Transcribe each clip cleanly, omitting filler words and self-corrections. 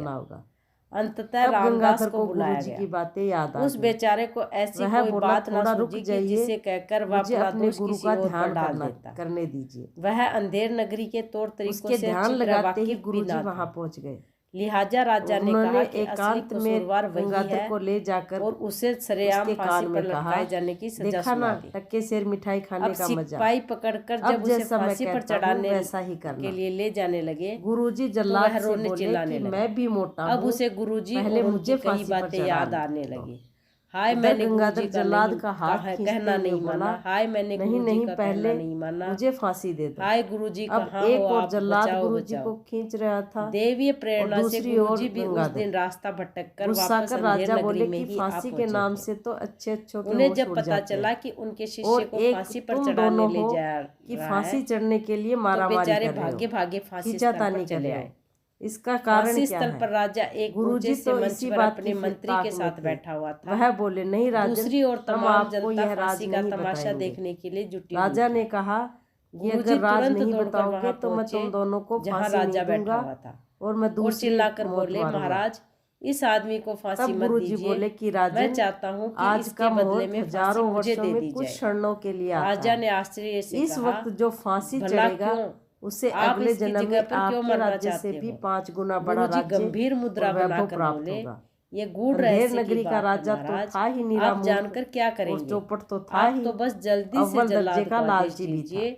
करना होगा। अंततः तब रामदास गंगाधर को को बुलाया गुरुजी गया। की बातें याद आ उस गई। बेचारे को ऐसी वह कोई बोला, बात न थोड़ा रुक सूझी कि जाइए, जिसे कहकर वह मुझे अपना अपने दोष गुरु किसी का और पर ध्यान डाल देता। करने दीजिए। वह अंधेर नगरी के तौर तरीकों उसके से ध्यान अच्छी तरह लगाते ही वाकिफ भी गुरुजी न वहां था। पहुंच गए। लिहाजा राजा ने उन्होंने कहा कि असली एकांत में कसूरवार वही गंगाधर है को ले जाकर और उसे सरेआम उसके फांसी कान पर में कहा, लटकाए जाने की सजा देखा सुना ना दी। टक्के शेर मिठाई खाने अब का मजा। सिपाही पकड़कर अब जब उसे जैसा मैं फांसी पर कहता हूँ चढ़ाने वैसा ही करना। के लिए ले जाने लगे गुरुजी तो जल्लाद वह से रोने बोले चिल्लाने कि लगा। मैं भी मोटा अब हूँ, उसे गुरुजी पहले और मुझे उनकी कई फांसी पर बातें चढ़ा याद आने दो। लगी। हाय उधर मैंने गंगाधर गुरुजी का जल्लाद नहीं का हाथ खींचते कहना हुए नहीं बोला, माना। हाय मैंने नहीं गुरुजी नहीं, का पहले कहना नहीं माना। मुझे फांसी दे दो। हाय गुरुजी अब कहाँ हो एक और आप, जल्लाद बचाओ गुरुजी बचाओ। को खींच रहा था देवीय और प्रेरणा से दूसरी ओर गुरुजी भी उस गंगाधर। दिन रास्ता भटक कर गुस्सा वापस कर अंधेर राजा नगरी बोले में कि ही आ फांसी के पहुंचे नाम थे। से तो अच्छे अच्छों के उन्हें होश जब उड़ पता जाते चला हैं, कि उनके और शिष्य को एक फांसी पर तुम चढ़ाने दोनों ले हो जा कि रहा फांसी है, चढ़ने के लिए तो मारामारी बेचारे कर रहे भागे हो, भागे फांसी स्थल खींचातानी पर कर चले रहे आए। हो। इसका कारण फांसी क्या स्थल है? पर राजा एक ऊंचे गुरुजी से तो मंच इसी पर बात अपने की मंत्री के ताक में साथ थे। बैठा हुआ था। वह बोले, नहीं राजन, दूसरी ओर हम तमाम आपको जनता यह राज फांसी का नहीं तमाशा बताएंगे। देखने के लिए जुटी हुई राजा थी। ने कहा कि गुरुजी अगर राज तुरंत नहीं दौड़कर बताओगे वहां तो मैं पहुंचे तुम दोनों को जहां फांसी राजा नहीं बैठा दूंगा हुआ था और मैं और दूसरी चिल्लाकर मौत बोले, मारूंगा। महाराज इस आदमी को फांसी तब मत गुरुजी दीजिए, बोले कि मैं राजन, चाहता हूँ कि आज इसके का बदले मौत में फांसी हजारों मुझे वर्षों दे में दी कुछ जाए। क्षणों के लिए आता राजा है। ने आश्चर्य से इस कहा, वक्त जो फांसी भला चढ़ेगा क्यों? उसे आप अगले इसकी जन्म जगह में पर क्यों आपके मरना राज्य से चाहते भी हो? 5 गुना बड़ा गुरुजी राज्य गंभीर और मुद्रा वैभव बनाकर प्राप्त बोले, होगा। ये गूढ़ अंधेर रहस्य की नगरी का बात है राजा तो महाराज, था ही आप निरामूर्ख जानकर क्या और करेंगे? चौपट तो था आप ही, तो बस जल्दी से अव्वल दर्जे जल्लाद का को आदेश लालची भी था। दीजिए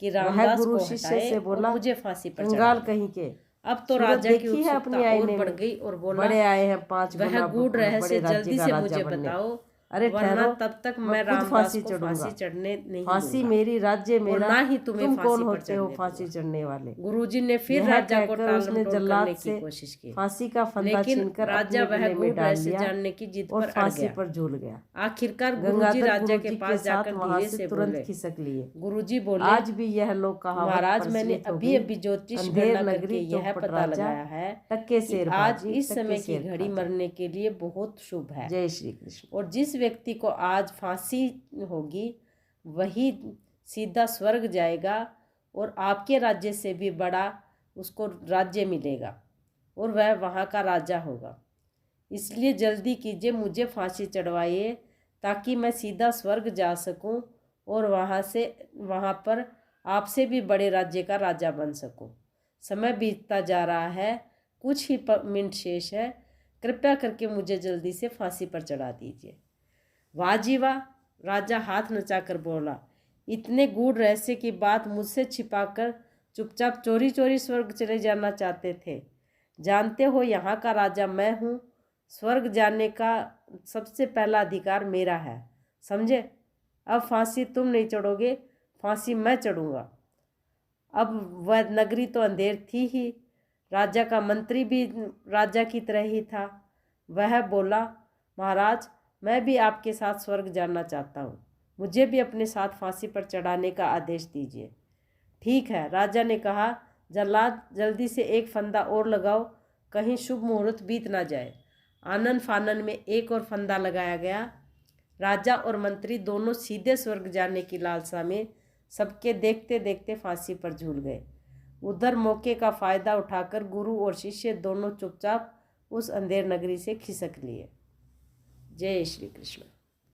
कि वह रामदास गुरु को शिष्य हटाए से और बोला, मुझे फांसी पर चढ़ा कंगाल दे। कहीं के, अब तो सूरत राजा की देखी है अपनी उत्सुकता और आईने बढ़ में, गई और बोला, बड़े आए हैं 5 वह गुना गूढ़ बड़े रहस्य राज्य जल्दी का से राजा मुझे बनने। बताओ, अरे वरना ठहरो, तब तक मैं मैं खुद रामदास फांसी को चढ़ूंगा। फांसी चढ़ने नहीं फांसी दूंगा मेरी, राज्य और मेरा, ना ही तुम्हें तुम फांसी कौन पर होते हो चढ़ने फांसी दूंगा। चढ़ने वाले? गुरुजी ने फिर यह राजा को कहकर उसने टालमटोल करने जल्लाद की से कोशिश की, फांसी का फंदा लेकिन छीनकर राजा अपने वह गले में गूढ़ डाल रहस्य लिया जानने की जिद और पर अड़ फांसी गया। पर झूल गया। आखिरकार गुरुजी गंगाधर राजा के गुरुजी के पास साथ जाकर वहां धीरे से से तुरंत बोले, खिसक लिए। गुरुजी बोले, आज भी यह लोक कहावत महाराज मैंने प्रचलित हो अभी गई, अभी ज्योतिष अंधेर गणना करके नगरी यह चौपट पता राजा, लगाया है टक्के कि शेर आज बाजी, इस टक्के समय की शेर घड़ी खाजा। मरने के लिए बहुत शुभ है। जय श्री कृष्ण। और जिस व्यक्ति को आज फांसी होगी वही सीधा स्वर्ग जाएगा और आपके राज्य से भी बड़ा उसको राज्य मिलेगा और वह वहाँ का राजा होगा। इसलिए जल्दी कीजिए, मुझे फांसी चढ़वाइए ताकि मैं सीधा स्वर्ग जा सकूं और वहाँ पर आपसे भी बड़े राज्य का राजा बन सकूं। समय बीतता जा रहा है, कुछ ही मिनट शेष है, कृपया करके मुझे जल्दी से फांसी पर चढ़ा दीजिए। वाह जी वाह, राजा हाथ नचाकर बोला, इतने गूढ़ रहस्य की बात मुझसे छिपाकर चुपचाप चोरी चोरी स्वर्ग चले जाना चाहते थे। जानते हो यहाँ का राजा मैं हूँ, स्वर्ग जाने का सबसे पहला अधिकार मेरा है, समझे? अब फांसी तुम नहीं चढ़ोगे, फांसी मैं चढ़ूँगा। अब वह नगरी तो अंधेर थी ही, राजा का मंत्री भी राजा की तरह ही था। वह बोला, महाराज मैं भी आपके साथ स्वर्ग जाना चाहता हूँ, मुझे भी अपने साथ फांसी पर चढ़ाने का आदेश दीजिए। ठीक है, राजा ने कहा, जल्लाद जल्दी से एक फंदा और लगाओ, कहीं शुभ मुहूर्त बीत ना जाए। आनन फानन में एक और फंदा लगाया गया। राजा और मंत्री दोनों सीधे स्वर्ग जाने की लालसा में सबके देखते देखते फांसी पर झूल गए। उधर मौके का फायदा उठाकर गुरु और शिष्य दोनों चुपचाप उस अंधेर नगरी से खिसक लिए। जय श्री कृष्ण।